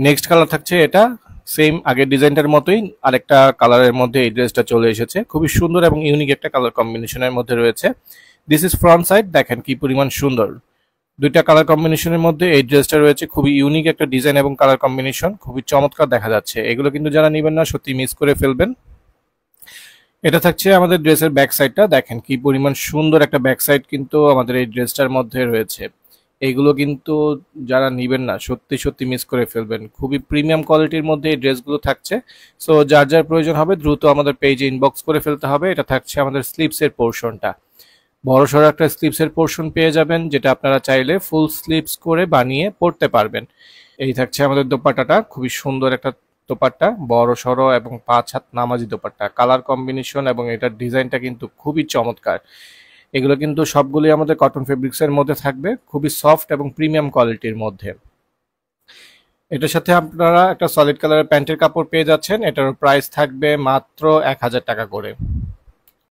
Next colour থাকছে এটা, same আগের ডিজাইনটার মতোই আরেকটা কালারের মধ্যে এই ড্রেসটা চলে এসেছে। খুবই সুন্দর এবং ইউনিক একটা কালার কম্বিনেশনের মধ্যে রয়েছে। দিস ইজ ফ্রন্ট সাইড, দেখেন কি পরিমাণ সুন্দর। দুইটা কালার কম্বিনেশনের মধ্যে এই ড্রেসটা রয়েছে, খুবই ইউনিক একটা ডিজাইন এবং কালার কম্বিনেশন, খুবই চমৎকার দেখা যাচ্ছে। এগুলো কিন্তু যারা নেবেন না সত্যি মিস করে ফেলবেন। এটা থাকছে আমাদের ড্রেসের ব্যাক সাইডটা, দেখেন কি পরিমাণ সুন্দর একটা ব্যাক সাইড কিন্তু আমাদের এই ড্রেসটার মধ্যে রয়েছে। এইগুলো কিন্তু যারা নিবেন না সত্যি সত্যি মিস করে ফেলবেন। খুবই প্রিমিয়াম কোয়ালিটির মধ্যে এই ড্রেসগুলো থাকছে। সো যার যার প্রয়োজন হবে দ্রুত আমাদের পেজে ইনবক্স করে ফেলতে হবে। এটা থাকছে আমাদের স্লিপসের পোর্শনটা, বড়সড় একটা স্লিপসের পোর্শন পেয়ে যাবেন, যেটা আপনারা চাইলে ফুল স্লিপস করে বানিয়ে পরতে পারবেন। এই থাকছে আমাদের দোপাট্টাটা, খুবই সুন্দর একটা দোপাট্টা, বড় সড়ো এবং 5 হাত নামাজি দোপাট্টা। কালার কম্বিনেশন এবং এটার ডিজাইনটা কিন্তু খুবই চমৎকার। এগুলো কিন্তু সবগুলোই আমাদের কটন ফেব্রিক্সের মধ্যে থাকবে, খুবই সফট এবং প্রিমিয়াম কোয়ালিটির মধ্যে। এটার সাথে আপনারা একটা সলিড কালারের প্যান্টের কাপড় পেয়ে যাচ্ছেন। এটার প্রাইস থাকবে মাত্র 1000 টাকা করে।